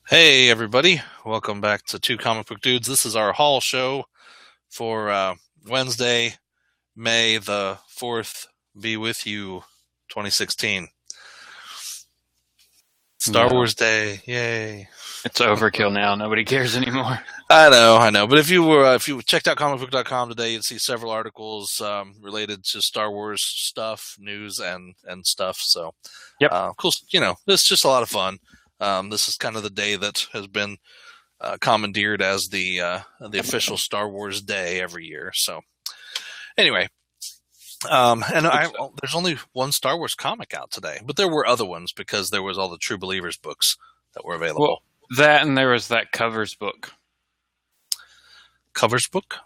Hey, everybody. Welcome back to Two Comic Book Dudes. This is our haul show for Wednesday, May the 4th. Be with you, 2016. Star No, Wars Day. Yay. it's overkill now. Nobody cares anymore. I know. But if you checked out comicbook.com today, you'd see several articles related to Star Wars stuff, news, and stuff. So, Yep. cool. It's just a lot of fun. This is kind of the day that has been commandeered as the official Star Wars Day every year. So anyway, there's only one Star Wars comic out today, but there were other ones because there was all the True Believers books that were available. Well, that and there was that covers book Covers book?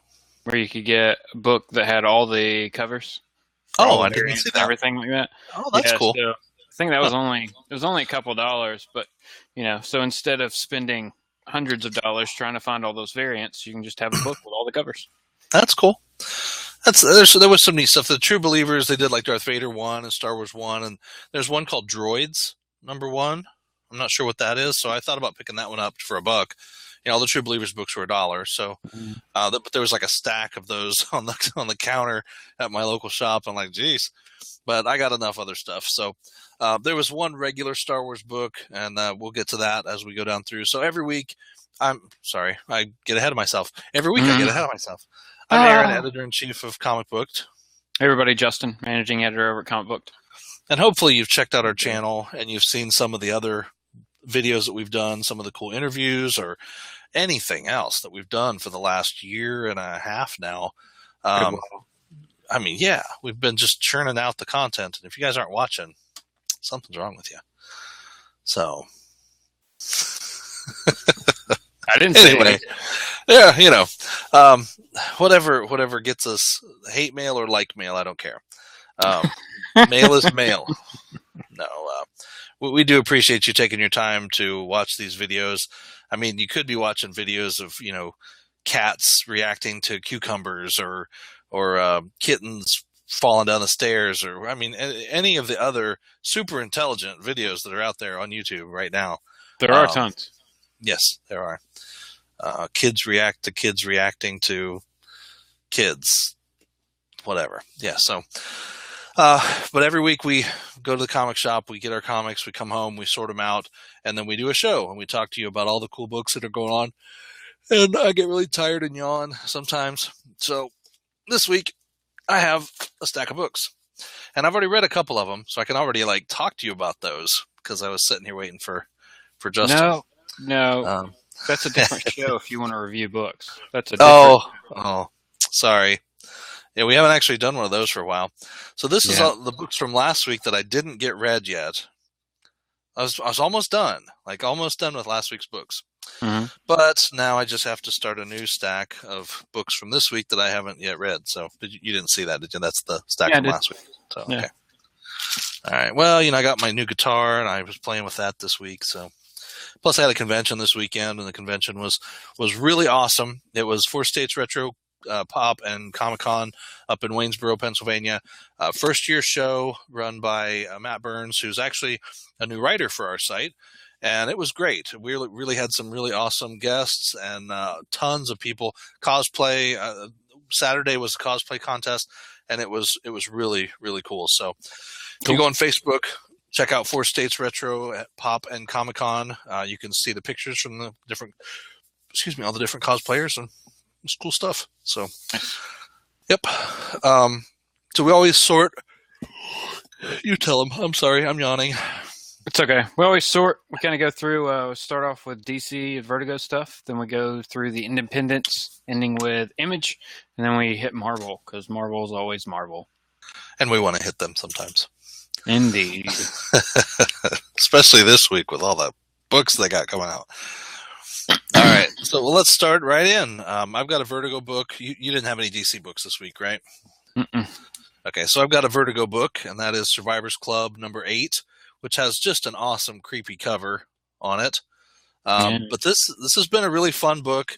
where you could get a book that had all the covers. Oh, I didn't see that. Everything like that. Oh, that's cool. So I think that was only a couple $, but so instead of spending hundreds of dollars trying to find all those variants, you can just have a book with all the covers. That's cool. There was some neat stuff. The True Believers, they did like Darth Vader 1 and Star Wars 1, and there's one called Droids #1. I'm not sure what that is, so I thought about picking that one up for $1. All the True Believers books were $1, so but there was like a stack of those on the counter at my local shop. I'm like, geez, but I got enough other stuff. So there was one regular Star Wars book, and we'll get to that as we go down through. So every week, I get ahead of myself. Every week I get ahead of myself. I'm Aaron, editor-in-chief of Comic Booked. Everybody, Justin, managing editor over at Comic Booked. And hopefully you've checked out our channel and you've seen some of the other videos that we've done, some of the cool interviews or anything else that we've done for the last year and a half now. We've been just churning out the content. And if you guys aren't watching, something's wrong with you. So... I didn't say anyway. Yeah, whatever gets us hate mail or like mail, I don't care. Mail is mail. No, we do appreciate you taking your time to watch these videos. I mean, you could be watching videos of cats reacting to cucumbers or kittens falling down the stairs, or any of the other super intelligent videos that are out there on YouTube right now. There are tons. Yes, there are. Kids react to kids reacting to kids, whatever. Yeah. So, but every week we go to the comic shop, we get our comics, we come home, we sort them out, and then we do a show and we talk to you about all the cool books that are going on. And I get really tired and yawn sometimes. So this week I have a stack of books, and I've already read a couple of them, so I can already talk to you about those because I was sitting here waiting for Justin. No. That's a different show if you want to review books. That's a different Oh, sorry. Yeah, we haven't actually done one of those for a while. So this is all the books from last week that I didn't get read yet. I was almost done, almost done with last week's books. Mm-hmm. But now I just have to start a new stack of books from this week that I haven't yet read. So you didn't see that, did you? That's the stack from last week. So, okay. All right. Well, I got my new guitar, and I was playing with that this week, so... Plus, I had a convention this weekend, and the convention was really awesome. It was 4 States Retro Pop and Comic-Con up in Waynesboro, Pennsylvania. First-year show run by Matt Burns, who's actually a new writer for our site, and it was great. We really had some really awesome guests and tons of people. Cosplay. Saturday was a cosplay contest, and it was really, really cool. So if you go on Facebook, check out 4 States Retro at Pop and Comic-Con. You can see the pictures from all the different cosplayers, and it's cool stuff. So, yep. So we always sort. You tell them. I'm sorry, I'm yawning. It's okay. We always sort. We kind of go through. Start off with DC and Vertigo stuff. Then we go through the Independents, ending with Image, and then we hit Marvel because Marvel is always Marvel. And we want to hit them sometimes. Indeed. Especially this week with all the books they got coming out. All right. So let's start right in. I've got a Vertigo book. You didn't have any DC books this week, right? Mm-mm. Okay. So I've got a Vertigo book, and that is Survivors Club #8, which has just an awesome, creepy cover on it. But this has been a really fun book.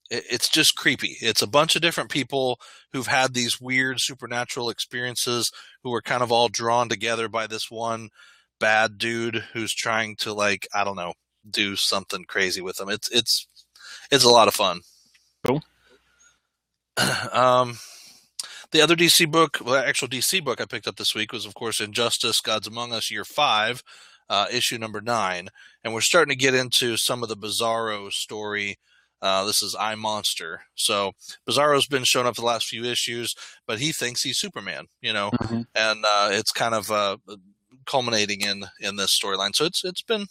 It's just creepy. It's a bunch of different people who've had these weird supernatural experiences who are kind of all drawn together by this one bad dude who's trying to, like, I don't know, do something crazy with them. It's a lot of fun. Cool. The other DC book, well, actual DC book I picked up this week was, of course, Injustice: Gods Among Us, Year 5, issue number 9. And we're starting to get into some of the Bizarro story. This is I, Monster. So Bizarro's been showing up the last few issues, but he thinks he's Superman, Mm-hmm. and it's kind of culminating in this storyline. So it's been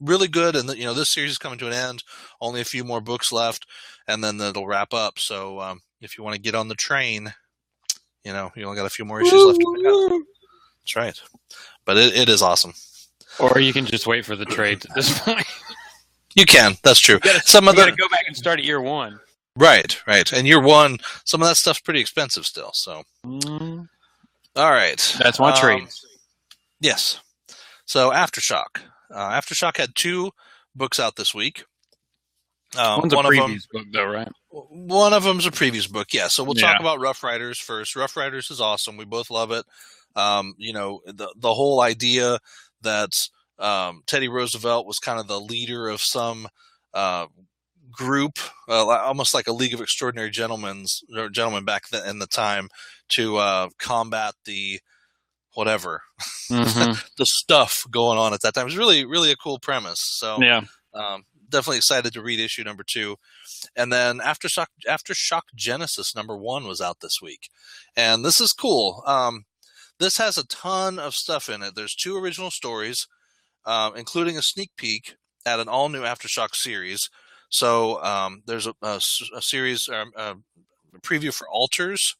really good, and this series is coming to an end. Only a few more books left, and then it'll wrap up. So if you want to get on the train, you only got a few more issues left to pick up. That's right, but it is awesome. Or you can just wait for the trades at this point. You can. That's true. You gotta go back and start at year 1. Right. And year 1, some of that stuff's pretty expensive still. So, All right. That's my trade. Yes. So Aftershock. Aftershock had 2 books out this week. One's a previews book, though, right? One of them's a previews book, yeah. So we'll talk about Rough Riders first. Rough Riders is awesome. We both love it. The whole idea that Teddy Roosevelt was kind of the leader of some group, almost like a League of Extraordinary Gentlemen back then in the time, to combat the whatever, the stuff going on at that time. It was really, really a cool premise. So definitely excited to read issue number 2. And then Aftershock Genesis number 1 was out this week. And this is cool. This has a ton of stuff in it. There's 2 original stories, including a sneak peek at an all-new Aftershock series. So there's a series, a preview for Alters,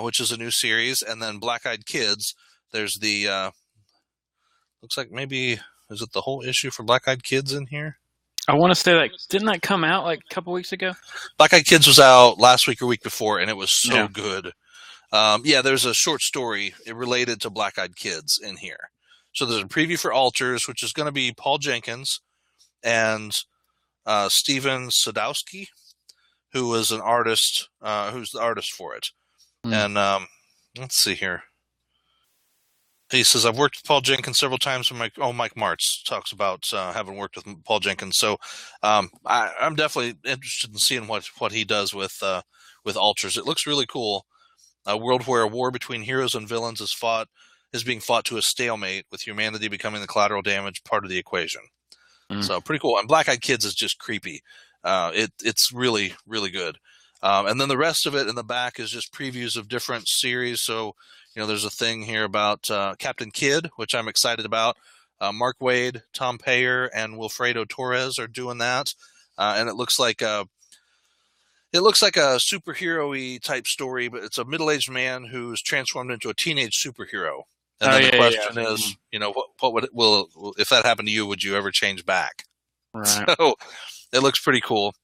which is a new series, and then Black Eyed Kids. There's the looks like maybe is it the whole issue for Black Eyed Kids in here? I want to say that didn't that come out like a couple weeks ago? Black Eyed Kids was out last week or week before, and it was so good. There's a short story related to Black Eyed Kids in here. So there's a preview for Alters, which is going to be Paul Jenkins and Steven Sadowski, who was an artist, who's the artist for it. And let's see here. He says, I've worked with Paul Jenkins several times. Mike Martz talks about having worked with Paul Jenkins. So I'm definitely interested in seeing what he does with Alters. It looks really cool. A world where a war between heroes and villains is being fought to a stalemate, with humanity becoming the collateral damage part of the equation. So pretty cool. And Black Eyed Kids is just creepy. It's really, really good. And then the rest of it in the back is just previews of different series. So, there's a thing here about Captain Kidd, which I'm excited about. Mark Waid, Tom Payer, and Wilfredo Torres are doing that. And it looks like a superhero-y type story, but it's a middle-aged man who's transformed into a teenage superhero. And then the question is, what if that happened to you, would you ever change back? Right. So it looks pretty cool.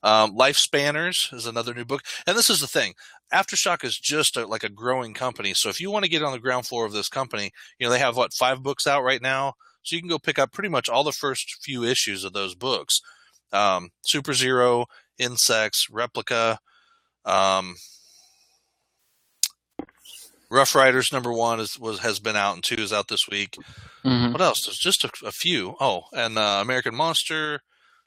Life Spanners is another new book. And this is the thing. Aftershock is just like a growing company. So if you want to get on the ground floor of this company, they have 5 books out right now. So you can go pick up pretty much all the first few issues of those books. Super Zero, Insects, Replica, Rough Riders number 1 has been out, and 2 is out this week. What else? There's just a few. Oh, and American Monster,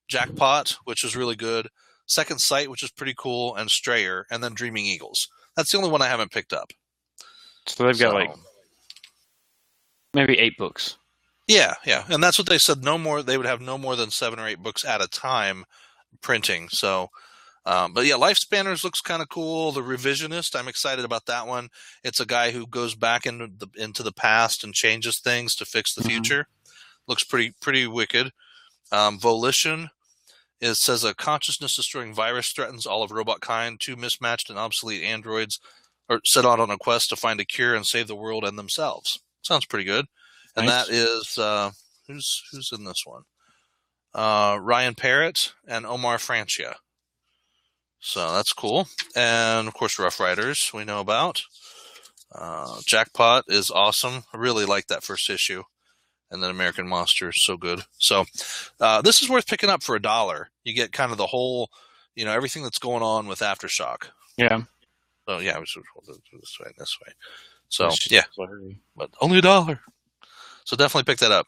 Jackpot, which is really good, Second Sight, which is pretty cool, and Strayer, and then Dreaming Eagles. That's the only one I haven't picked up. So they've got maybe 8 books. Yeah, and that's what they said. No more. They would have no more than 7 or 8 books at a time printing. So, but yeah, Life Spanners looks kind of cool. The Revisionist, I'm excited about that one. It's a guy who goes back into the past and changes things to fix the future. Looks pretty wicked. Volition. It says a consciousness-destroying virus threatens all of robot kind. 2 mismatched and obsolete androids are set out on a quest to find a cure and save the world and themselves. Sounds pretty good. And nice. That is who's in this one? Ryan Parrott and Omar Francia. So that's cool. And of course, Rough Riders we know about. Jackpot is awesome. I really like that first issue. And then American Monster is so good. So this is worth picking up for $1. You get kind of the whole, everything that's going on with Aftershock. Yeah. So yeah, we'll do this way. So yeah, but only $1. So definitely pick that up.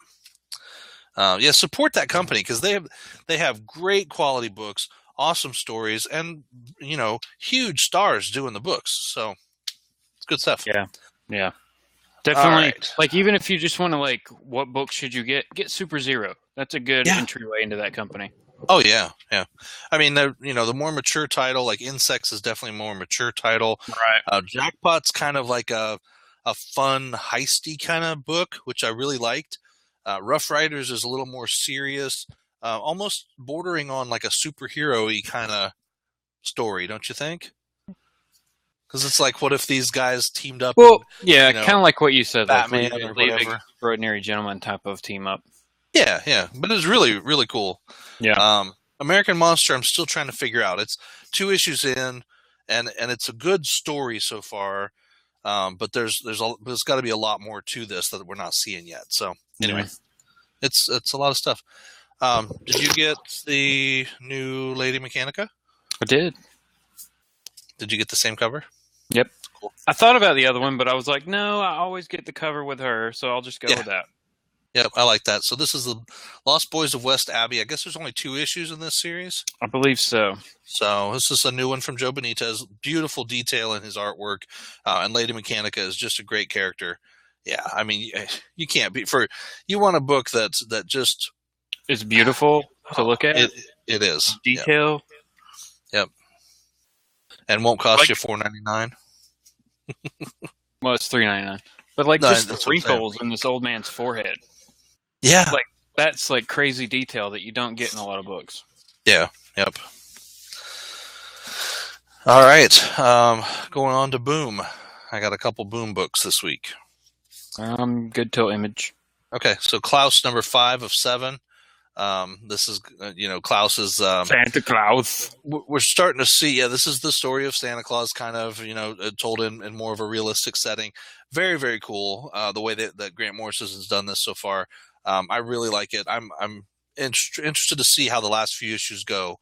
Support that company because they have great quality books, awesome stories, and huge stars doing the books. So it's good stuff. Yeah. Definitely. Right. Like, even if you just want to, what book should you get Super Zero. That's a good entryway into that company. Oh, yeah. I mean, the more mature title, like Insects is definitely a more mature title. Right. Jackpot's kind of like a fun, heisty kind of book, which I really liked. Rough Riders is a little more serious, almost bordering on like a superhero-y kind of story, don't you think? Because it's like, what if these guys teamed up? Well, kind of like what you said, Batman like or whatever. Extraordinary Gentleman type of team up. Yeah, but it's really, really cool. Yeah. American Monster, I'm still trying to figure out. It's 2 issues in, and it's a good story so far. But there's got to be a lot more to this that we're not seeing yet. So anyway, it's a lot of stuff. Did you get the new Lady Mechanica? I did. Did you get the same cover? Yep. Cool. I thought about the other one, but I was like, no, I always get the cover with her, so I'll just go with that. Yep, I like that. So this is the Lost Boys of West Abbey. I guess there's only 2 issues in this series. I believe so. So this is a new one from Joe Benitez. Beautiful detail in his artwork, and Lady Mechanica is just a great character. Yeah, I mean, you can't be you want a book that just is beautiful to look at. It is detail. Yep. And won't cost you $4.99. Well, it's $3.99. But just the wrinkles in this old man's forehead. Yeah, that's crazy detail that you don't get in a lot of books. Yeah. Yep. All right. Going on to Boom. I got a couple Boom books this week. Good till Image. Okay, so Klaus number 5 of 7. This is, Klaus's Santa Claus. We're starting to see, this is the story of Santa Claus, kind of, told in more of a realistic setting. Very, very cool. The way that Grant Morrison has done this so far. I really like it. I'm interested to see how the last few issues go,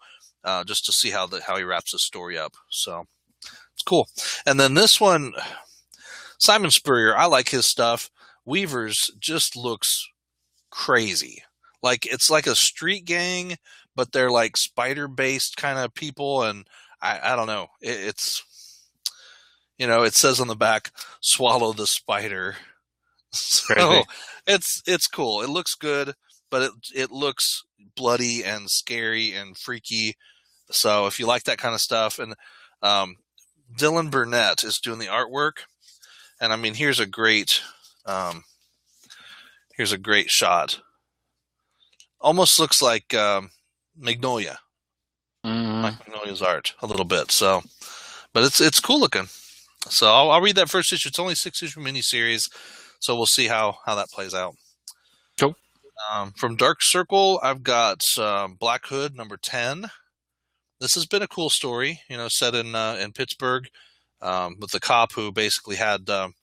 just to see how he wraps his story up. So it's cool. And then this one, Simon Spurrier, I like his stuff. Weavers just looks crazy. It's like a street gang, but they're like spider-based kind of people, and I don't know. It's it says on the back, "Swallow the spider." So it's cool. It looks good, but it looks bloody and scary and freaky. So if you like that kind of stuff, and Dylan Burnett is doing the artwork, and I mean, here's a great shot. Almost looks like Magnolia. Like Magnolia's art a little bit. So, but it's cool looking. So I'll read that first issue. It's only 6-issue miniseries, so we'll see how that plays out. Cool. From Dark Circle, I've got Black Hood number 10. This has been a cool story, set in Pittsburgh, with the cop who basically had an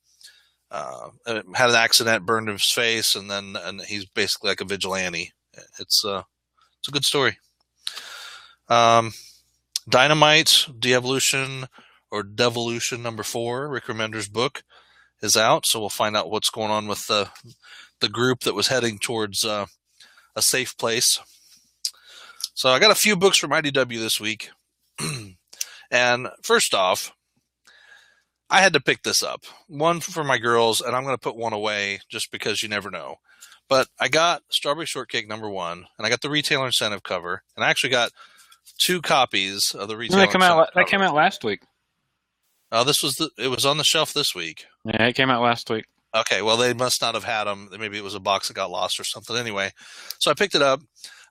accident, burned his face, and he's basically like a vigilante. It's a good story. Dynamite, De-Evolution or Devolution number 4, Rick Remender's book, is out. So we'll find out what's going on with the group that was heading towards a safe place. So I got a few books from IDW this week. And first off, I had to pick this up. One for my girls, and I'm going to put one away just because you never know. But I got Strawberry Shortcake number 1, and I got the retailer incentive cover, and I actually got 2 copies of the retailer incentive cover. That came out last week. Oh, it was on the shelf this week. Yeah, it came out last week. Okay, well, they must not have had them. Maybe it was a box that got lost or something. Anyway, so I picked it up.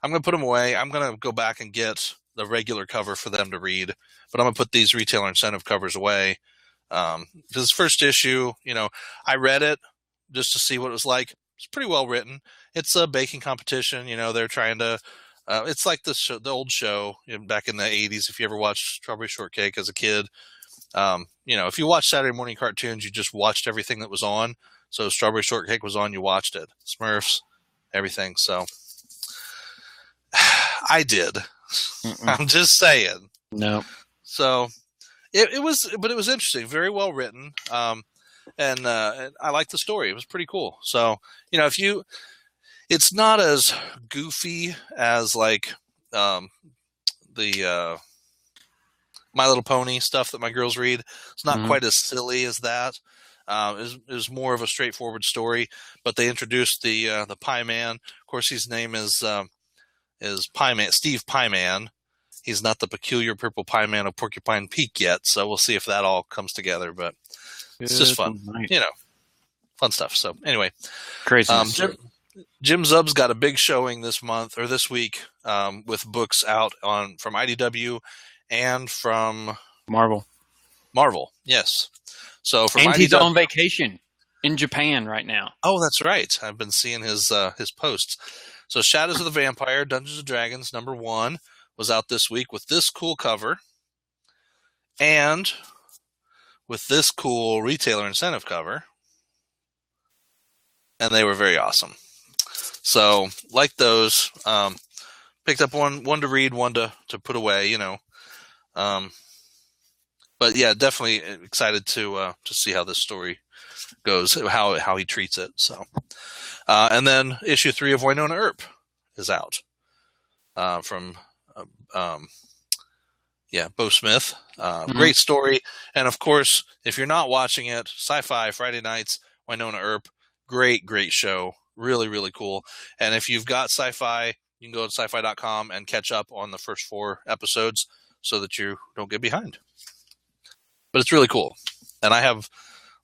I'm going to put them away. I'm going to go back and get the regular cover for them to read, but I'm going to put these retailer incentive covers away. This first issue, I read it just to see what it was like. It's pretty well written. It's a baking competition. They're trying to. It's like the old show back in the 80s. If you ever watched Strawberry Shortcake as a kid, if you watched Saturday morning cartoons, you just watched everything that was on. So Strawberry Shortcake was on, you watched it. Smurfs, everything. So I did. I'm just saying. No. So it was interesting. Very well written. and I liked the story. It was pretty cool. So, it's not as goofy as like the My Little Pony stuff that my girls read. It's not quite as silly as that. It was more of a straightforward story, but they introduced the Pie Man. Of course, his name is Pie Man, Steve Pie Man. He's not the peculiar purple pie man of Porcupine Peak yet, so we'll see if that all comes together. But it's just fun, fun stuff. So anyway, crazy. Jim Zub's got a big showing this week with books out from IDW and from Marvel. Yes. So from and IDW, he's on vacation in Japan right now. Oh, that's right. I've been seeing his posts. So Shadows of the Vampire, Dungeons & Dragons #1 was out this week with this cool cover and with this cool retailer incentive cover. And they were very awesome. So, like those, picked up one to read, one to put away, But yeah, definitely excited to see how this story goes, how he treats it. So, and then issue 3 of Winona Earp is out from Bo Smith. Great story. And of course, if you're not watching it, Sci-Fi Friday nights, Winona Earp, great show. Really, really cool. And if you've got Sci-Fi, you can go to sci-fi.com and catch up on the first 4 episodes so that you don't get behind. But it's really cool. And I have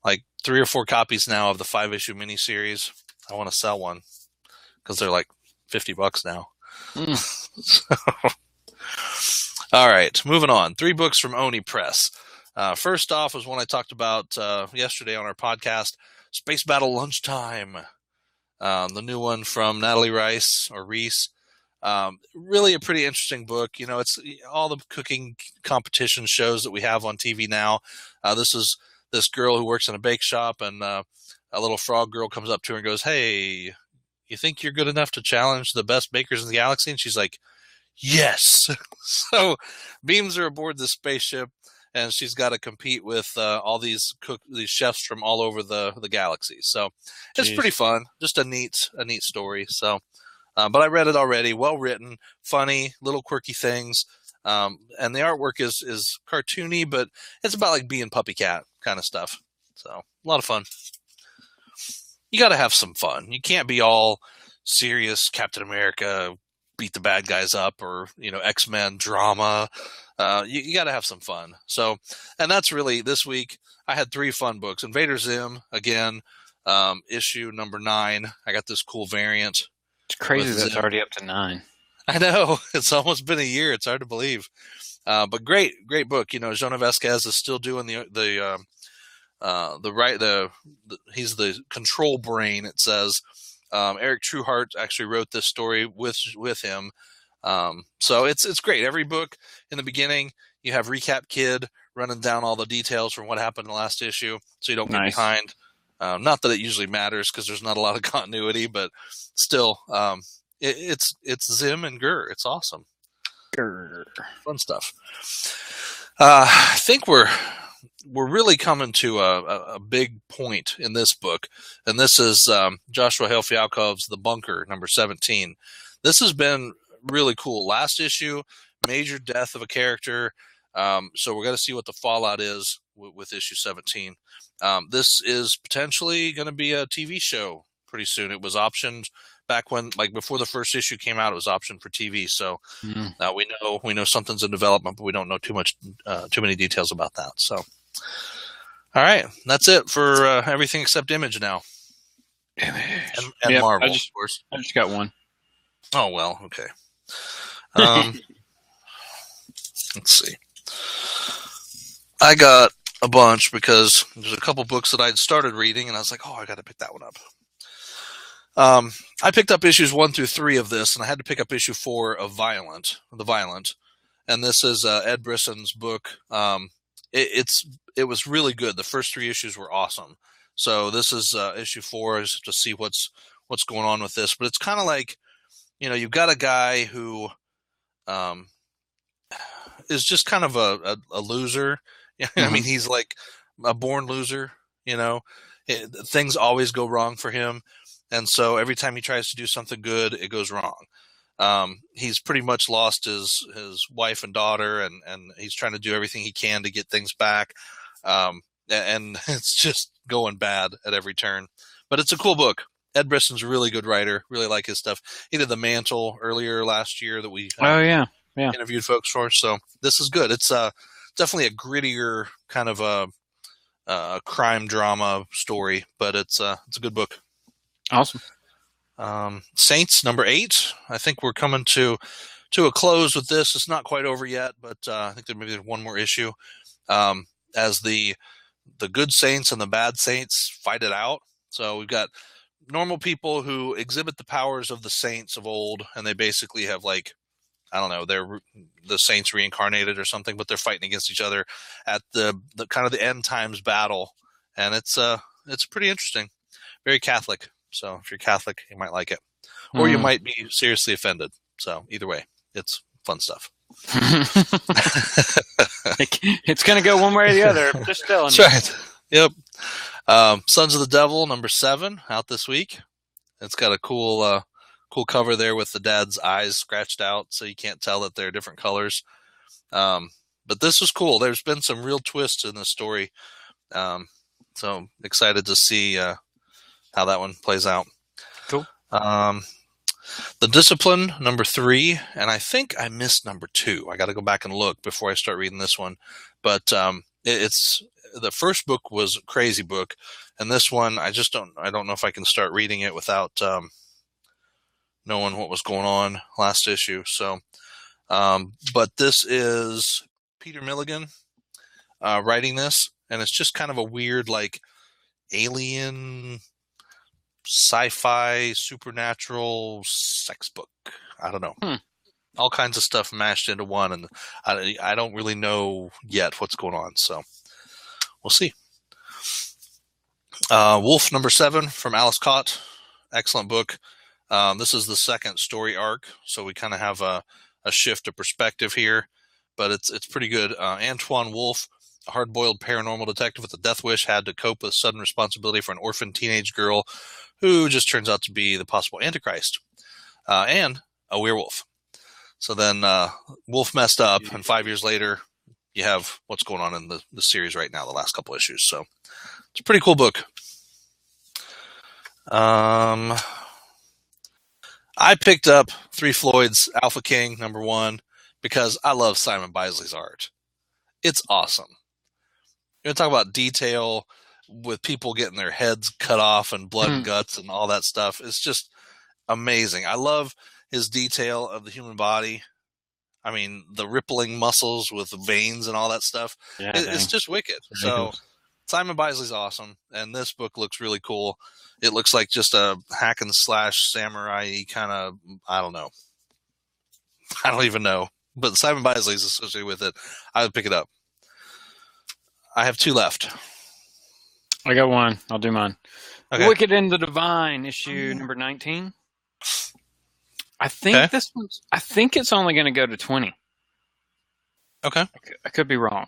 like 3 or 4 copies now of the 5-issue miniseries. I want to sell one because they're like $50 now. So, all right, moving on. 3 books from Oni Press. First off was one I talked about yesterday on our podcast, Space Battle Lunchtime. The new one from Natalie Reese. Really a pretty interesting book. It's all the cooking competition shows that we have on TV now. This is this girl who works in a bake shop, and a little frog girl comes up to her and goes, "Hey, you think you're good enough to challenge the best bakers in the galaxy?" And she's like, "Yes." So beams her aboard the spaceship, and she's got to compete with all these chefs from all over the galaxy. So it's pretty fun. Just a neat story. So, but I read it already. Well written, funny, little quirky things, and the artwork is cartoony, but it's about like being puppy cat kind of stuff. So a lot of fun. You got to have some fun. You can't be all serious Captain America, beat the bad guys up, or X-Men drama. You got to have some fun. So, and that's really this week. I had 3 fun books. Invader Zim again, issue number 9. I got this cool variant. It's crazy that's already up to 9. I know, it's almost been a year. It's hard to believe, but great book. Jonah Vasquez is still doing he's the control brain. It says. Eric Trueheart actually wrote this story with him. So it's great. Every book in the beginning, you have Recap Kid running down all the details from what happened in the last issue, so you don't get behind. Not that it usually matters because there's not a lot of continuity, but still, it's Zim and Gur. It's awesome. Grr. Fun stuff. I think we're really coming to a big point in this book, and this is Joshua Hale Fialkov's The Bunker, number 17. This has been really cool. Last issue, major death of a character, so we're going to see what the fallout is with issue 17. This is potentially going to be a TV show pretty soon. It was optioned back when, like before the first issue came out, it was optioned for TV. So we know something's in development, but we don't know too many details about that. So, all right, that's it for everything except Image now, and Marvel, of course. I just got one. Oh well, okay. Let's see. I got a bunch because there's a couple books that I'd started reading, and I was like, oh, I got to pick that one up. I picked up issues 1 through 3 of this, and I had to pick up issue 4 of The Violent, and this is Ed Brisson's book. It was really good. The first 3 issues were awesome. So this is issue 4 is to see what's going on with this. But it's kind of like, you've got a guy who is just kind of a loser. I mean, he's like a born loser. Things always go wrong for him. And so every time he tries to do something good, it goes wrong. He's pretty much lost his wife and daughter, and he's trying to do everything he can to get things back. And it's just going bad at every turn. But it's a cool book. Ed Brisson's a really good writer. Really like his stuff. He did The Mantle earlier last year that we interviewed folks for. So this is good. It's definitely a grittier kind of a crime drama story, but it's a good book. Awesome. Saints number 8. I think we're coming to a close with this. It's not quite over yet, but I think there's one more issue. As the good Saints and the bad Saints fight it out. So we've got normal people who exhibit the powers of the Saints of old, and they basically have they're the Saints reincarnated or something, but they're fighting against each other at the kind of the end times battle, and it's pretty interesting, very Catholic. So if you're Catholic, you might like it, or you might be seriously offended. So either way, it's fun stuff. It's going to go one way or the other. Just telling you. That's right. Yep. Sons of the Devil number 7 out this week. It's got a cool cover there with the dad's eyes scratched out, so you can't tell that they're different colors. But this was cool. There's been some real twists in this story. So excited to see how that one plays out. Cool. The Discipline number 3, and I think I missed number 2. I got to go back and look before I start reading this one. But it's the first book was a crazy book, and this one I don't know if I can start reading it without knowing what was going on last issue. So, but this is Peter Milligan writing this, and it's just kind of a weird alien sci-fi supernatural sex book. I don't know. All kinds of stuff mashed into one, and I don't really know yet what's going on, so we'll see. Wolf number 7 from Alice Cott. Excellent book. This is the second story arc, so we kind of have a shift of perspective here, but it's pretty good. Antoine Wolfe, a hard-boiled paranormal detective with a death wish, had to cope with sudden responsibility for an orphan teenage girl who just turns out to be the possible Antichrist and a werewolf. So then Wolf messed up, and 5 years later, you have what's going on in the series right now, the last couple issues. So it's a pretty cool book. I picked up 3 Floyd's Alpha King number 1 because I love Simon Bisley's art. It's awesome. You're going to talk about detail with people getting their heads cut off and blood and guts and all that stuff. It's just amazing. I love his detail of the human body. I mean, the rippling muscles with the veins and all that stuff. Yeah, it's just wicked. So Simon Bisley's awesome, and this book looks really cool. It looks like just a hack and slash samurai kind of, I don't know. I don't even know. But Simon Bisley's associated with it. I would pick it up. I have 2 left. I got 1. I'll do mine. Okay. Wicked and the Divine, issue number 19. I think I think it's only going to go to 20. Okay. I could be wrong.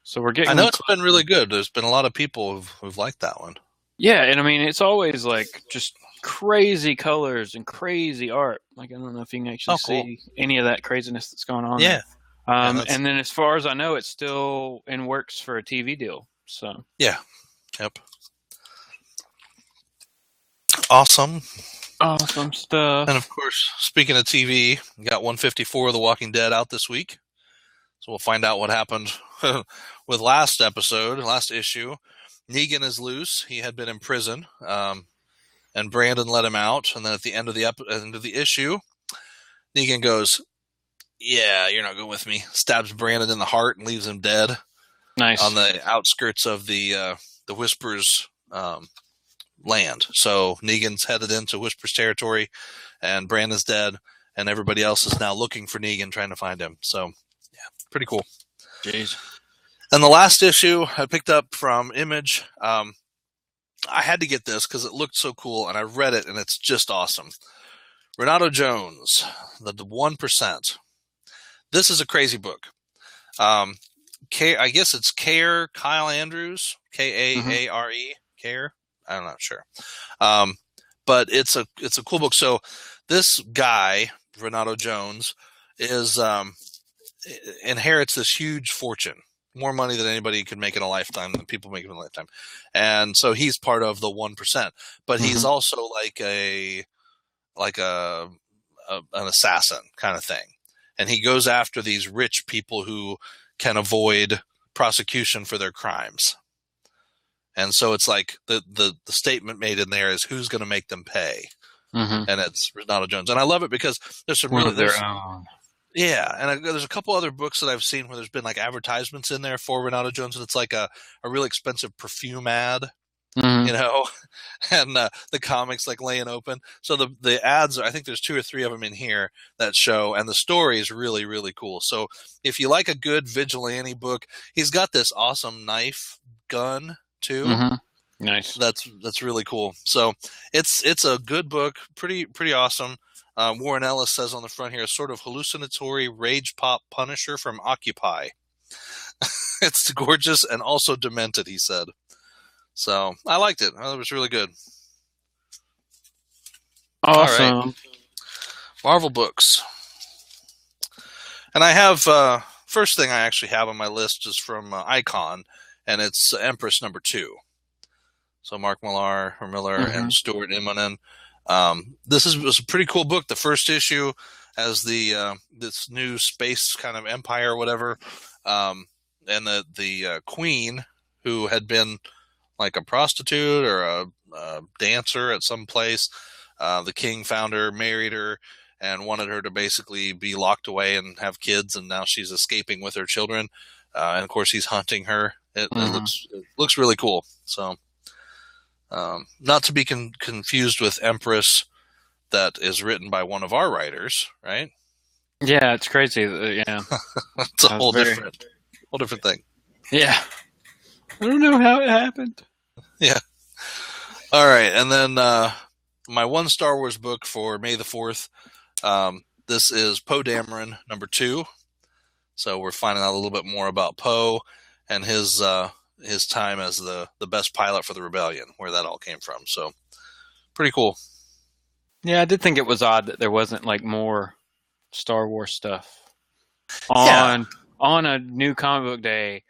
So we're getting. I know it's been really good. There's been a lot of people who've liked that one. Yeah, and I mean it's always just crazy colors and crazy art. I don't know if you can actually see any of that craziness that's going on. Yeah. And then as far as I know, it's still in works for a TV deal. So. Yeah. Yep. Awesome. Awesome stuff. And of course, speaking of TV, we got 154 of The Walking Dead out this week. So we'll find out what happened with last issue. Negan is loose. He had been in prison, and Brandon let him out. And then at the end of the issue, Negan goes, "Yeah, you're not going with me." Stabs Brandon in the heart and leaves him dead. Nice. On the outskirts of the Whispers land. So Negan's headed into Whispers territory, and Brandon's dead, and everybody else is now looking for Negan, trying to find him. So, yeah, pretty cool. Jeez. And the last issue I picked up from Image, I had to get this because it looked so cool, and I read it, and it's just awesome. Renato Jones, the 1%. This is a crazy book. I guess it's Kyle Andrews, Kaare, Care. I'm not sure. But it's a cool book. So this guy, Renato Jones, is inherits this huge fortune, more money than anybody could make in a lifetime, than people make in a lifetime, and so he's part of the 1%. But he's also like an assassin kind of thing, and he goes after these rich people who can avoid prosecution for their crimes. And so it's like the statement made in there is who's going to make them pay, and it's Renato Jones, and I love it because there's some really their own. Yeah, and there's a couple other books that I've seen where there's been like advertisements in there for Renato Jones, and it's like a really expensive perfume ad, and the comics like laying open. So the ads, I think there's 2 or 3 of them in here that show, and the story is really, really cool. So if you like a good vigilante book, he's got this awesome knife gun too. Nice. That's really cool. So it's a good book, pretty awesome. Warren Ellis says on the front here, a sort of hallucinatory rage pop Punisher from Occupy. It's gorgeous and also demented, he said. So I liked it. It was really good. Awesome. All right. Marvel books. And I have, first thing I actually have on my list is from Icon, and it's Empress #2. So Mark Millar and Stuart Immonen. This was a pretty cool book. The first issue as this new space kind of empire or whatever, and the queen, who had been like a prostitute or a dancer at some place. The king found her, married her, and wanted her to basically be locked away and have kids, and now she's escaping with her children. And of course, he's hunting her. It looks really cool. So, not to be confused with Empress, that is written by one of our writers, right? Yeah, it's crazy. Yeah, it's a whole different thing. Yeah, I don't know how it happened. Yeah. All right, and then my one Star Wars book for May the 4th. This is Poe Dameron #2. So we're finding out a little bit more about Poe and his time as the best pilot for the rebellion, where that all came from. So pretty cool. Yeah, I did think it was odd that there wasn't like more Star Wars stuff on a new comic book day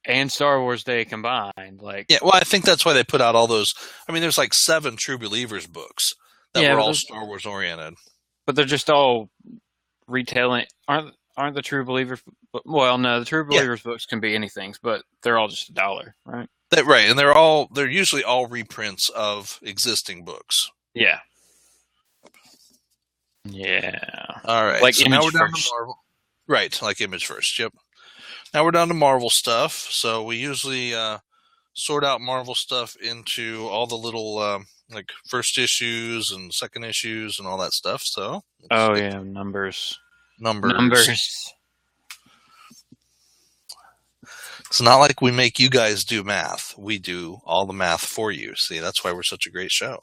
and Star Wars Day combined. Yeah, well, I think that's why they put out all those. I mean, there's like 7 True Believers books that were all Star Wars oriented. But they're just all retelling. Aren't the True Believers? Well, no, the True Believers books can be anything, but they're all just $1, right? Right, and they're usually all reprints of existing books. Yeah. Yeah. All right. Like so Image now we're down First. to Marvel. Right, like Image First. Yep. Now we're down to Marvel stuff. So we usually sort out Marvel stuff into all the little like first issues and second issues and all that stuff. So numbers. It's not like we make you guys do math. We do all the math for you. See, that's why we're such a great show.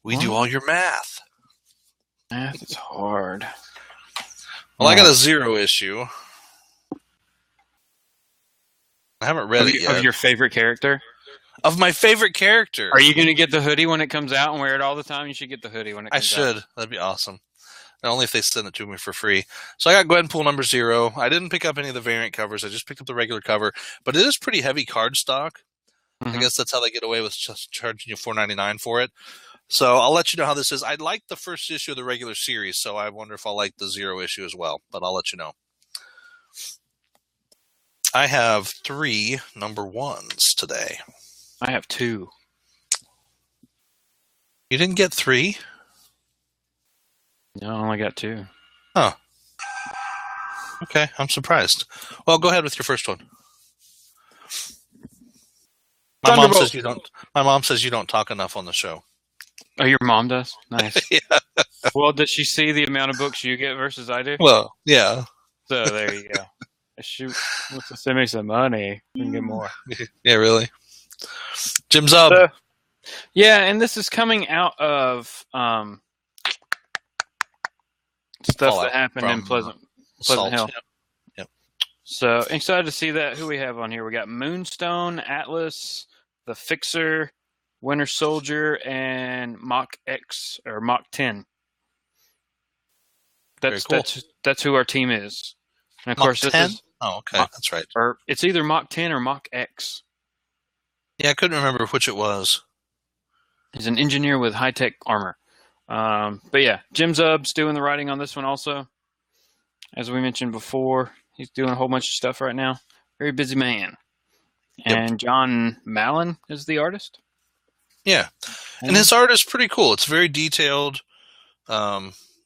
We do all your math. Math is hard. Well, I got a 0 issue. I haven't read it yet. Of your favorite character? Of my favorite character. Are you going to get the hoodie when it comes out and wear it all the time? You should get the hoodie when it comes out. I should. That'd be awesome. And only if they send it to me for free. So I got Gwenpool #0. I didn't pick up any of the variant covers. I just picked up the regular cover. But it is pretty heavy cardstock. I guess that's how they get away with just charging you $4.99 for it. So I'll let you know how this is. I liked the first issue of the regular series, so I wonder if I'll like the 0 issue as well. But I'll let you know. I have 3 #1s today. I have 2. You didn't get 3? No, I only got 2. Huh. Okay, I'm surprised. Well, go ahead with your first one. My mom says you don't talk enough on the show. Oh, your mom does? Nice. Yeah. Well, does she see the amount of books you get versus I do? Well, yeah. So there you go. If she wants to send me some money, we can get more. Yeah, really. Jim Zub. Yeah, and this is coming out of stuff that happened in Pleasant Hill. Yep. So excited to see that. Who we have on here? We got Moonstone, Atlas, the Fixer, Winter Soldier, and Mach X or Mach 10. That's cool. that's who our team is. And of Mach course, 10? this is okay, that's right. Or it's either Mach 10 or Mach X. Yeah, I couldn't remember which it was. He's an engineer with high-tech armor. But yeah, Jim Zub's doing the writing on this one also. As we mentioned before, he's doing a whole bunch of stuff right now. Very busy man. And John Mallon is the artist. Yeah. And his art is pretty cool. It's very detailed.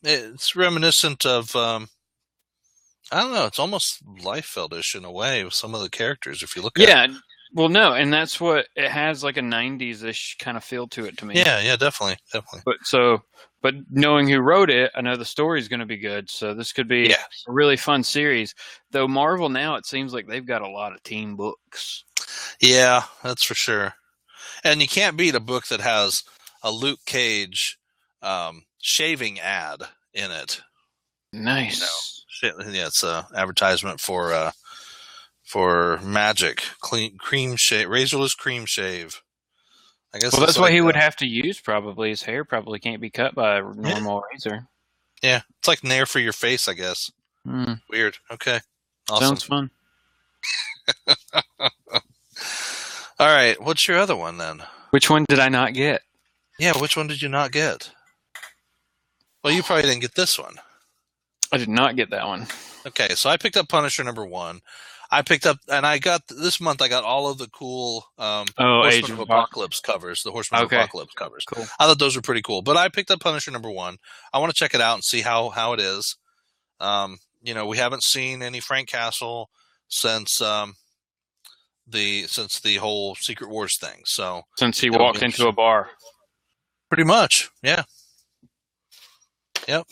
It's reminiscent of, I don't know, it's almost Liefeld-ish in a way with some of the characters if you look at it. Yeah. Well, no, and that's what it has, like a 90s-ish kind of feel to it to me. Yeah, definitely. But knowing who wrote it, I know the story's going to be good, so this could be a really fun series. Though Marvel now, it seems like they've got a lot of team books. Yeah, that's for sure. And you can't beat a book that has a Luke Cage shaving ad in it. Nice. Yeah, it's an advertisement for Magic cream shave, razorless cream shave. I guess. Well, that's what he would have to use. Probably his hair probably can't be cut by a normal razor. Yeah, it's like Nair for your face, I guess. Weird. Okay. Awesome. Sounds fun. All right. What's your other one then? Which one did I not get? Yeah, which one did you not get? Well, you probably didn't get this one. I did not get that one. Okay, so I picked up Punisher #1. I picked up, and I got this month. I got all of the cool Horseman of Apocalypse covers. The Horseman of Apocalypse covers. Cool. I thought those were pretty cool. But I picked up Punisher #1. I want to check it out and see how it is. We haven't seen any Frank Castle since the whole Secret Wars thing. So since he walked into a bar, pretty much, yeah. Yep.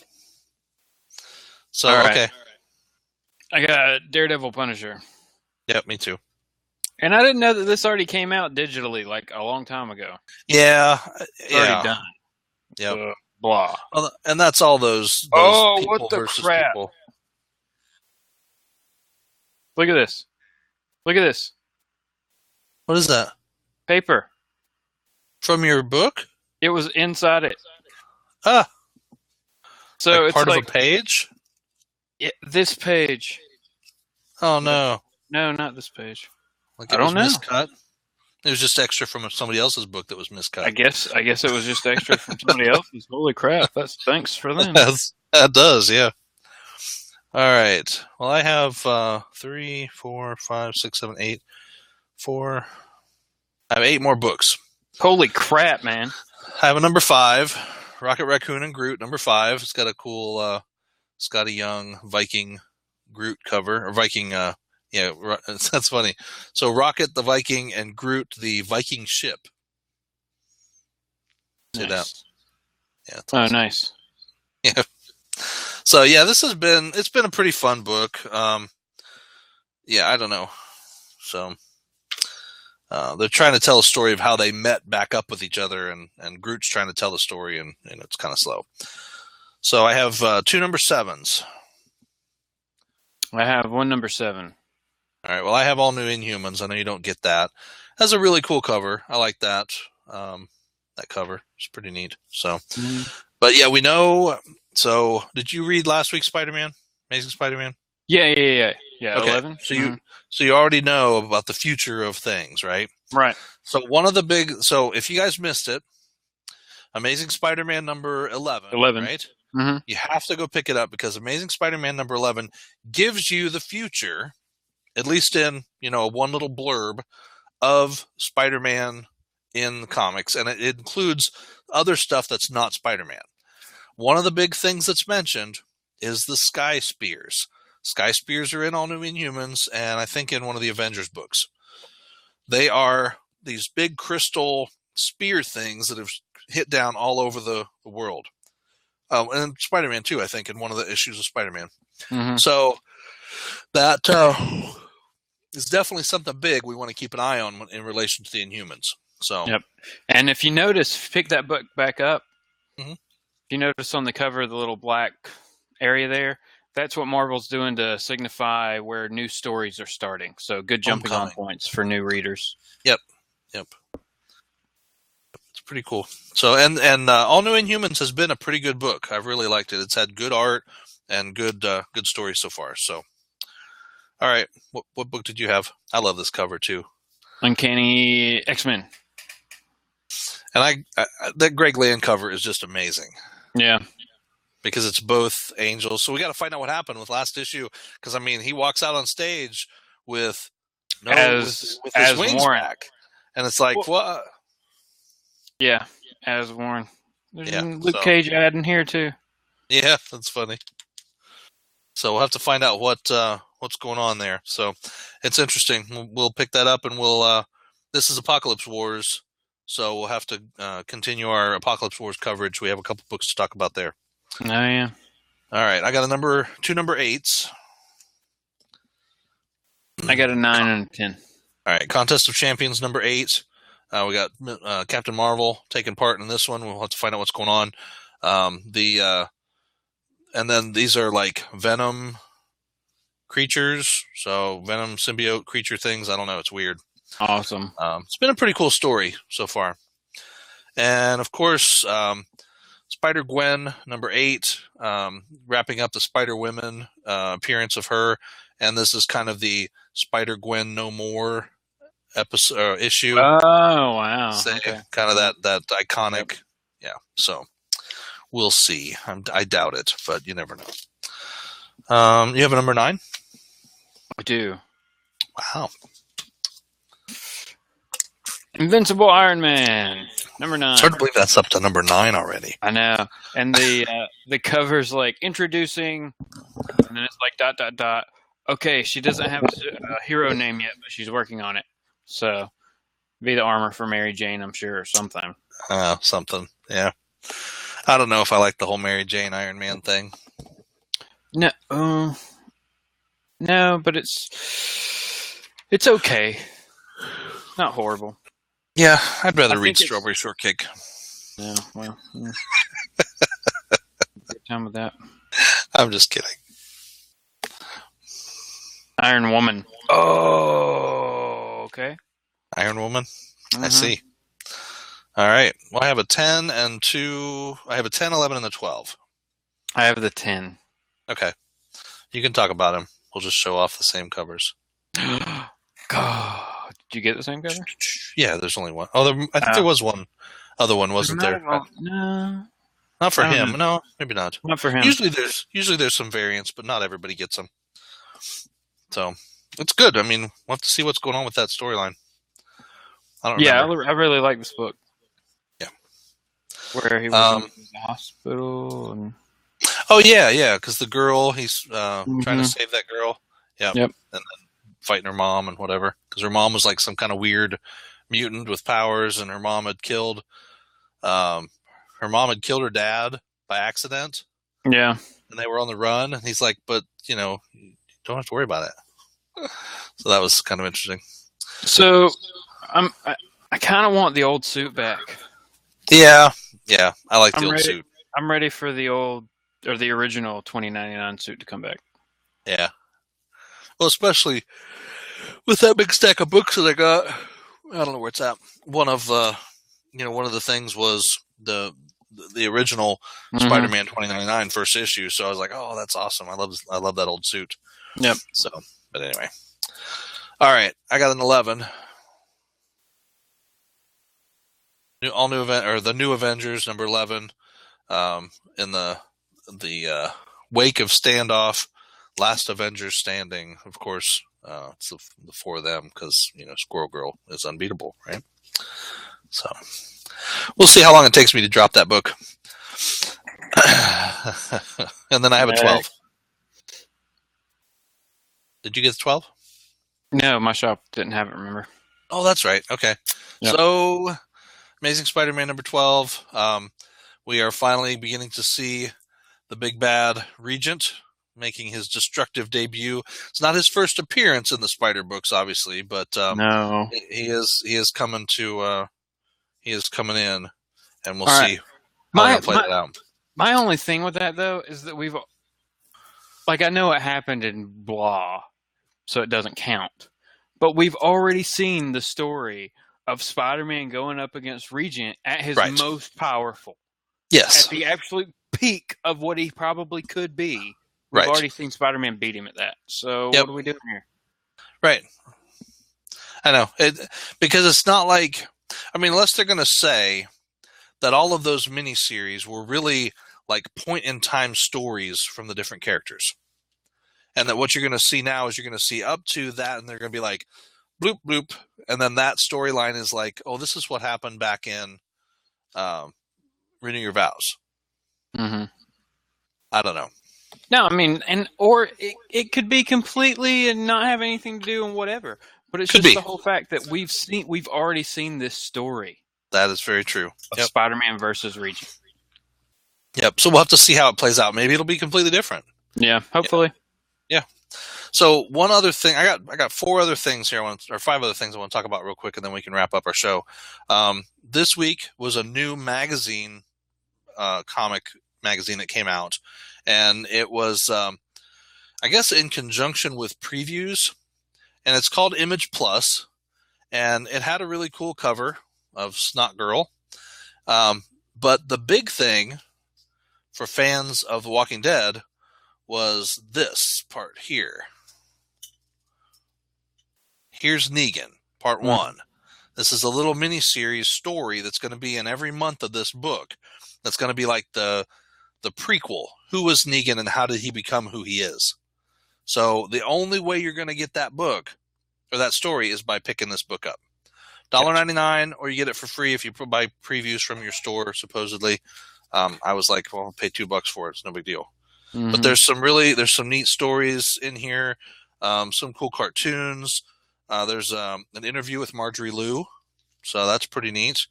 So okay. I got Daredevil Punisher. Yep, me too. And I didn't know that this already came out digitally like a long time ago. Yeah. Already done. Yep. Blah. Well, and that's all those oh, people what the versus crap. people. Look at this. Look at this. What is that? Paper. From your book? It was inside it. Ah. So like it's part like of a page? This page. Oh, no. No, not this page. Like I don't know. Miscut? It was just extra from somebody else's book that was miscut. I guess it was just extra from somebody else's. Holy crap. Thanks for them. That does, yeah. All right. Well, I have 3, 4, 5, 6, 7, 8, 4. I have 8 more books. Holy crap, man. I have a #5, Rocket Raccoon and Groot, #5. It's got a cool Scotty Young Viking Groot cover, or Viking, that's funny. So Rocket the Viking and Groot the Viking ship. See that? Yeah. Awesome. Nice. Yeah. So yeah, it's been a pretty fun book. Yeah, I don't know. So they're trying to tell a story of how they met back up with each other, and Groot's trying to tell the story, and it's kind of slow. So I have 2 #7s. I have one #7. All right. Well, I have All New Inhumans. I know you don't get that. It has a really cool cover. I like that. That cover. It's pretty neat. So, But yeah, we know. So, did you read last week's Spider-Man? Amazing Spider-Man? Yeah. Okay. 11. So you already know about the future of things, right? Right. So if you guys missed it, Amazing Spider-Man #11. 11. Right? Mm-hmm. You have to go pick it up because Amazing Spider-Man #11 gives you the future, at least in, one little blurb of Spider-Man in the comics. And it includes other stuff that's not Spider-Man. One of the big things that's mentioned is the Sky Spears. Sky Spears are in All New Inhumans, and I think in one of the Avengers books. They are these big crystal spear things that have hit down all over the world. And Spider-Man too, I think, in one of the issues of Spider-Man. Mm-hmm. So that is definitely something big we want to keep an eye on in relation to the Inhumans. So, yep. And if you notice, pick that book back up. Mm-hmm. If you notice on the cover, the little black area there, That's what Marvel's doing to signify where new stories are starting. So good jumping on points for new readers. Yep. It's pretty cool. So and All New Inhumans has been a pretty good book. I've really liked it. It's had good art and good stories so far. So, all right, what book did you have? I love this cover too. Uncanny X-Men. And that Greg Land cover is just amazing. Yeah. Because it's both angels. So we got to find out what happened with last issue. Because, I mean, he walks out on stage with his wings Warren. back. And it's like, what? Yeah, as Warren. There's Luke Cage ad in here, too. Yeah, that's funny. So we'll have to find out what's going on there. So it's interesting. We'll pick that up, and this is Apocalypse Wars. So we'll have to continue our Apocalypse Wars coverage. We have a couple books to talk about there. Oh, yeah. All right. I got two number 8s. I got a 9 and a 10. All right. Contest of Champions number 8. We got Captain Marvel taking part in this one. We'll have to find out what's going on. And then these are like Venom creatures. So Venom symbiote creature things. I don't know. It's weird. Awesome. It's been a pretty cool story so far. And of course, Spider-Gwen, number 8, wrapping up the Spider-Women appearance of her. And this is kind of the Spider-Gwen No More issue. Oh, wow. Okay. Kind of that iconic. Yep. Yeah. So we'll see. I doubt it, but you never know. You have a number 9? I do. Wow. Invincible Iron Man, number 9. It's hard to believe that's up to number 9 already. I know. And the cover's like introducing, and then it's like ... Okay, she doesn't have a hero name yet, but she's working on it. So, be the armor for Mary Jane, I'm sure, or something. Something, yeah. I don't know if I like the whole Mary Jane Iron Man thing. No, but it's okay. Not horrible. Yeah, I'd rather read Strawberry Shortcake. Yeah, well, good time with that. I'm just kidding. Iron Woman. Oh, okay. Iron Woman? Mm-hmm. I see. All right. Well, I have a 10 and 2. I have a 10, 11, and a 12. I have the 10. Okay. You can talk about them. We'll just show off the same covers. God. Did you get the same cover? Yeah, there's only one. Oh, I think there was one other one, wasn't there? No. Not for him. No, maybe not. Not for him. Usually there's some variants, but not everybody gets them. So it's good. I mean, we'll have to see what's going on with that storyline. I really like this book. Yeah. Where he was in the hospital. And... Oh, yeah, because the girl, he's trying to save that girl. Yep. And then fighting her mom and whatever. Because her mom was like some kind of weird mutant with powers, and her mom had killed her dad by accident. Yeah. And they were on the run. And he's like, but, you don't have to worry about it. So that was kind of interesting. So I kind of want the old suit back. Yeah, I like the old suit. I'm ready for the original 2099 suit to come back. Yeah. Well, especially with that big stack of books that I got. I don't know where it's at. One of the things was the original Spider-Man 2099 first issue. So I was like, oh, that's awesome. I love that old suit. Yep. So, but anyway. All right. I got an 11. The New Avengers, number 11. In the wake of standoff, last Avengers standing, of course. It's the 4 of them because, Squirrel Girl is unbeatable, right? So we'll see how long it takes me to drop that book. And then I have a 12. Did you get the 12? No, my shop didn't have it, remember? Oh, that's right. Okay. Yep. So, Amazing Spider-Man number 12. We are finally beginning to see the big bad Regent making his destructive debut. It's not his first appearance in the Spider books, obviously, but no, he is coming in, and we'll see how we're gonna play that out. My only thing with that, though, is that like, I know it happened in blah, so it doesn't count. But we've already seen the story of Spider-Man going up against Regent at his Right. most powerful. Yes. At the absolute peak of what he probably could be. We've Right. already seen Spider-Man beat him at that. So Yep. what are we doing here? Right. I know. Because it's not like, I mean, unless they're going to say that all of those miniseries were really like point-in-time stories from the different characters. And that what you're going to see now is you're going to see up to that, and they're going to be like, bloop, bloop. And then that storyline is like, oh, this is what happened back in Renew Your Vows. Mm-hmm. I don't know. No, I mean, or it could be completely and not have anything to do and whatever. But it's just the whole fact that we've already seen this story. That is very true. Of Spider-Man versus Regent. Yep. So we'll have to see how it plays out. Maybe it'll be completely different. Yeah, hopefully. Yeah. So one other thing, I got 4 other things here, or 5 other things I want to talk about real quick, and then we can wrap up our show. This week was a new magazine, comic magazine that came out, and it was, I guess, in conjunction with previews, and it's called Image Plus, and it had a really cool cover of Snot Girl. But the big thing for fans of The Walking Dead was this part here. Here's Negan, part 1. This is a little mini-series story that's going to be in every month of this book. That's going to be like the prequel. Who was Negan and how did he become who he is? So the only way you're going to get that book or that story is by picking this book up. $1.99, or you get it for free if you buy previews from your store, supposedly. I was like, well, I'll pay $2 for it. It's no big deal. Mm-hmm. But there's some neat stories in here. Some cool cartoons. There's an interview with Marjorie Liu. So that's pretty neat.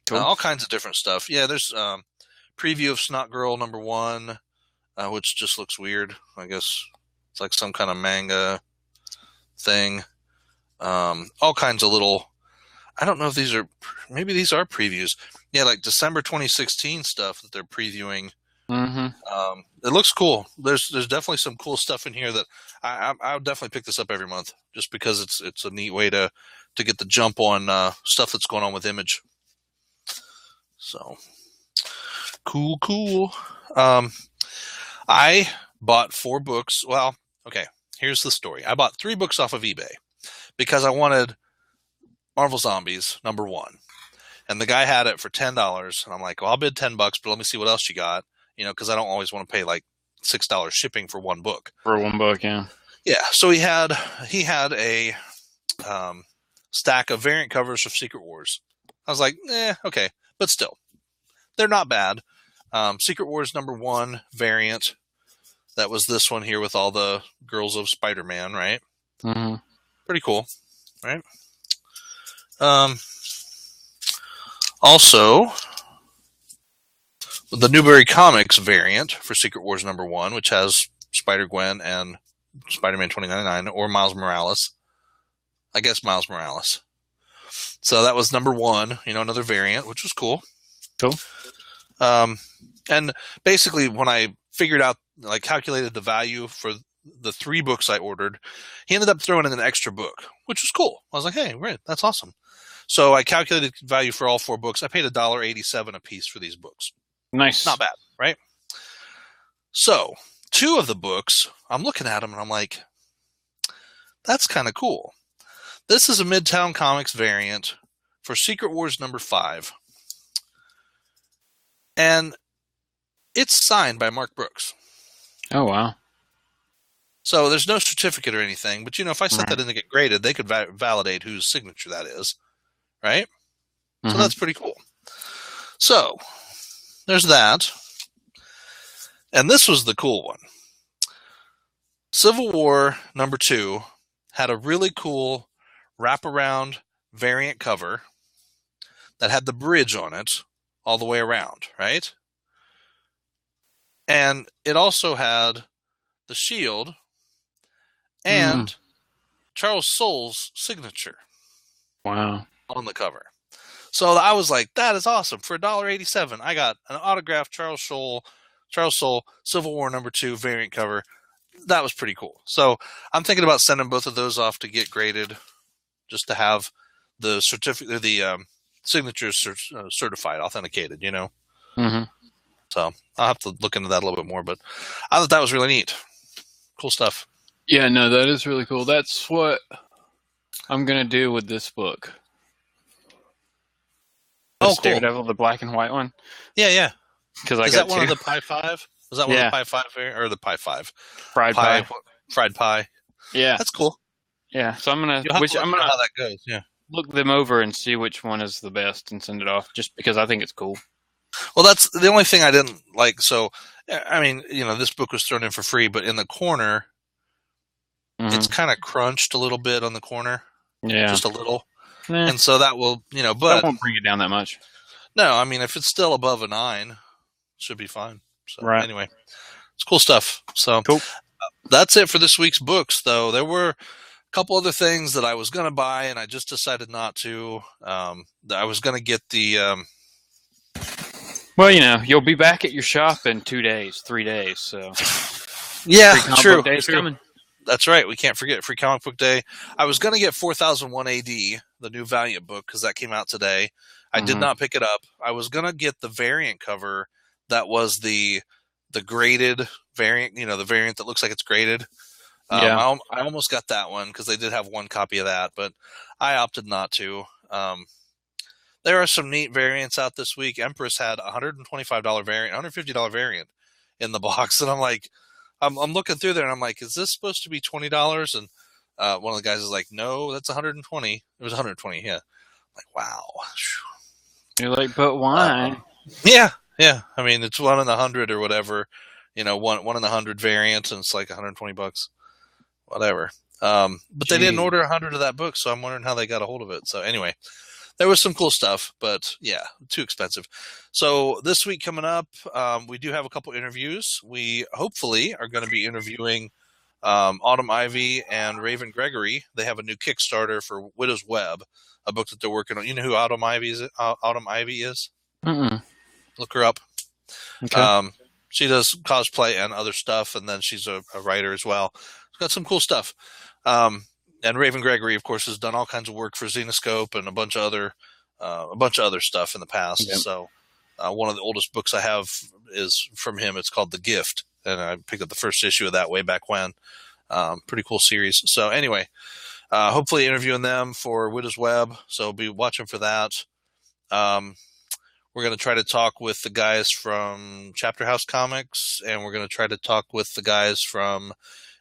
Cool. All kinds of different stuff. Yeah, there's preview of Snot Girl #1, which just looks weird. I guess it's like some kind of manga thing. All kinds of little, I don't know if maybe these are previews. Yeah, like December 2016 stuff that they're previewing. Mm-hmm. It looks cool. There's definitely some cool stuff in here that I would definitely pick this up every month, just because it's a neat way to get the jump on stuff that's going on with Image. So cool. I bought 4 books. Well, okay, here's the story. I bought 3 books off of eBay because I wanted Marvel Zombies #1. And the guy had it for $10. And I'm like, well, I'll bid $10, but let me see what else you got. Because I don't always want to pay like $6 shipping for one book. For one book, yeah. Yeah. So he had a stack of variant covers of Secret Wars. I was like, okay. But still, they're not bad. Secret Wars #1 variant. That was this one here with all the girls of Spider-Man, right? Mm-hmm. Pretty cool, right? Also, the Newbury Comics variant for Secret Wars #1, which has Spider-Gwen and Spider-Man 2099, or Miles Morales. I guess Miles Morales. So that was #1, another variant, which was cool. Cool. And basically, when I figured out, like, calculated the value for the 3 books I ordered, he ended up throwing in an extra book, which was cool. I was like, hey, great, that's awesome. So I calculated value for all 4 books. I paid $1.87 a piece for these books. Nice. Not bad, right? So 2 of the books, I'm looking at them and I'm like, that's kind of cool. This is a Midtown Comics variant for Secret Wars #5. And it's signed by Mark Brooks. Oh, wow. So there's no certificate or anything, but if I sent that in to get graded, they could validate whose signature that is, right? Mm-hmm. So that's pretty cool. So there's that. And this was the cool one. Civil War #2 had a really cool wraparound variant cover that had the bridge on it all the way around, right? And it also had the shield and Charles Soule's signature. Wow. On the cover. So I was like, that is awesome. For $1.87, I got an autographed Charles Soule Civil War #2 variant cover. that was pretty cool. So I'm thinking about sending both of those off to get graded, just to have the certificate, the signatures certified, authenticated. Mm-hmm. So I'll have to look into that a little bit more. But I thought that was really neat. Cool stuff. Yeah, no, that is really cool. That's what I'm gonna do with this book. Cool. Daredevil, the black and white one. Yeah. Because is that one of the Pi 5? Was that one of the Pi 5 or the Pi 5? Fried pie. Fried pie. Yeah, that's cool. Yeah, so I'm gonna. I'm gonna how that goes. Yeah, look them over and see which one is the best and send it off. Just because I think it's cool. Well, that's the only thing I didn't like. So, I mean, this book was thrown in for free, but in the corner, it's kind of crunched a little bit on the corner. Yeah, just a little. And so that will, but that won't bring it down that much. No, I mean, if it's still above a 9, it should be fine. So anyway, it's cool stuff. So cool. That's it for this week's books, though. There were a couple other things that I was going to buy, and I just decided not to. I was going to get the. Well, you'll be back at your shop in 2 days, 3 days. So yeah, true. Day's coming. That's right. We can't forget Free Comic Book Day. I was going to get 4001 AD, the new Valiant book, because that came out today. I did not pick it up. I was going to get the variant cover that was the graded variant, the variant that looks like it's graded. I almost got that one because they did have one copy of that, but I opted not to. There are some neat variants out this week. Empress had a $125 variant, $150 variant in the box, and I'm like, I'm looking through there, and I'm like, is this supposed to be $20? And one of the guys is like, no, that's $120. It was $120. Yeah, I'm like, wow. You're like, but why? Yeah. I mean, it's 1 in 100 or whatever. One in 100 variant, and it's like $120. Whatever. But they didn't order 100 of that book, so I'm wondering how they got a hold of it. So anyway, there was some cool stuff, but yeah, too expensive. So this week coming up, we do have a couple interviews. We hopefully are going to be interviewing Autumn Ivy and Raven Gregory. They have a new Kickstarter for Widow's Web, a book that they're working on. You know who Autumn Ivy is? Mm-mm. Look her up. Okay. She does cosplay and other stuff, and then she's a writer as well. She's got some cool stuff. And Raven Gregory, of course, has done all kinds of work for Xenoscope and a bunch of other stuff in the past. Yep. So one of the oldest books I have is from him. It's called The Gift, and I picked up the first issue of that way back when. Pretty cool series. So anyway, hopefully interviewing them for Widow's Web. So be watching for that. We're going to try to talk with the guys from Chapter House Comics, and we're going to try to talk with the guys from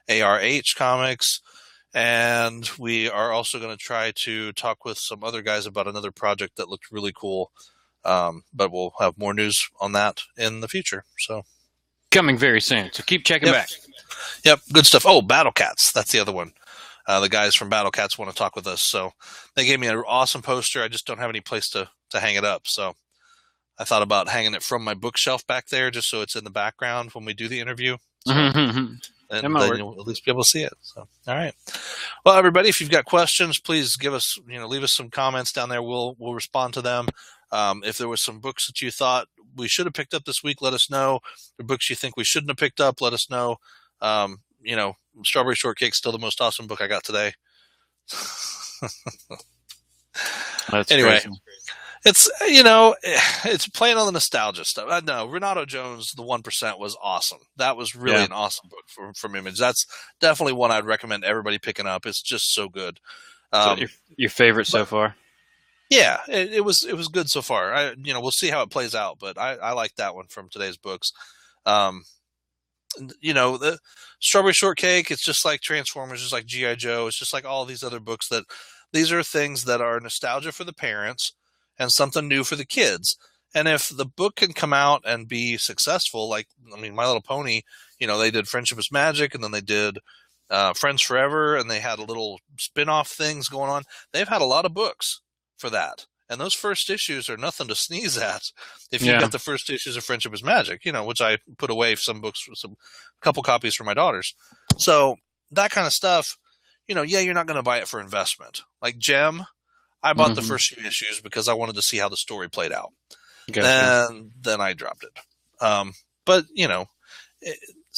ARH Comics. And we are also going to try to talk with some other guys about another project that looked really cool. But we'll have more news on that in the future. So coming very soon. So keep checking back. Yep. Good stuff. Oh, Battle Cats. That's the other one. The guys from Battle Cats want to talk with us. So they gave me an awesome poster. I just don't have any place to hang it up. So I thought about hanging it from my bookshelf back there just so it's in the background when we do the interview. So, and then you'll at least be able to see it. So, all right. Well, everybody, if you've got questions, please give us, leave us some comments down there. We'll respond to them. If there was some books that you thought we should have picked up this week, let us know. The books you think we shouldn't have picked up, let us know. Strawberry Shortcake's still the most awesome book I got today. That's anyway. Crazy. It's playing on the nostalgia stuff. No, Renato Jones, The 1%, was awesome. That was really an awesome book from Image. That's definitely one I'd recommend everybody picking up. It's just so good. So your favorite so far? Yeah, it was good so far. We'll see how it plays out, but I like that one from today's books. The Strawberry Shortcake, it's just like Transformers, just like G.I. Joe. It's just like all these other books these are things that are nostalgia for the parents and something new for the kids. And if the book can come out and be successful, My Little Pony, they did Friendship is Magic, and then they did Friends Forever, and they had a little spin-off things going on. They've had a lot of books for that. And those first issues are nothing to sneeze at if you get the first issues of Friendship is Magic, which I put away some books, couple copies for my daughters. So that kind of stuff, you're not going to buy it for investment. Like Gem, I bought the first few issues because I wanted to see how the story played out. Gotcha. And then I dropped it. But,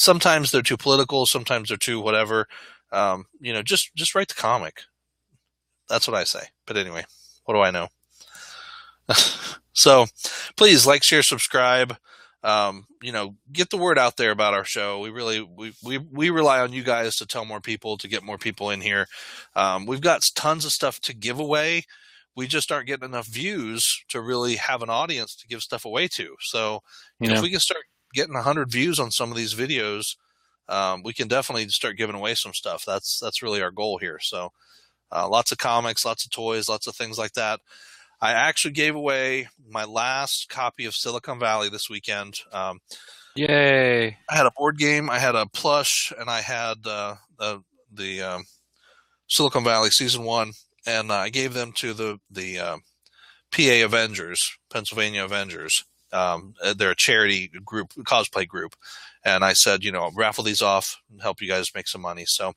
sometimes they're too political, sometimes they're too whatever. Just write the comic. That's what I say. But anyway, what do I know? So please like, share, subscribe. Get the word out there about our show. We rely on you guys to tell more people, to get more people in here. We've got tons of stuff to give away. We just aren't getting enough views to really have an audience to give stuff away to. So if we can start getting 100 views on some of these videos, we can definitely start giving away some stuff. That's really our goal here. So lots of comics, lots of toys, lots of things like that. I actually gave away my last copy of Silicon Valley this weekend. Yay! I had a board game, I had a plush, and I had the Silicon Valley Season 1, and I gave them to the PA Avengers, Pennsylvania Avengers. They're a charity group, cosplay group. And I said, raffle these off and help you guys make some money. So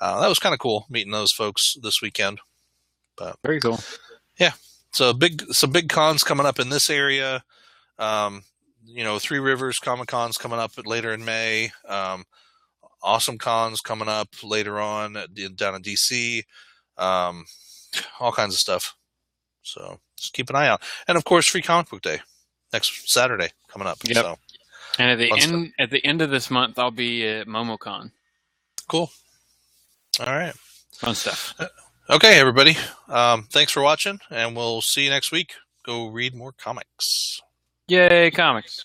that was kind of cool, meeting those folks this weekend. But very cool. Yeah. So some big cons coming up in this area. Three Rivers Comic Con's coming up later in May. Awesome Cons coming up later on down in DC. All kinds of stuff. So just keep an eye out. And of course, Free Comic Book Day next Saturday coming up. Yep. So, and at the end of this month, I'll be at MomoCon. Cool. All right. Fun stuff. Okay, everybody. Thanks for watching, and we'll see you next week. Go read more comics. Yay, comics.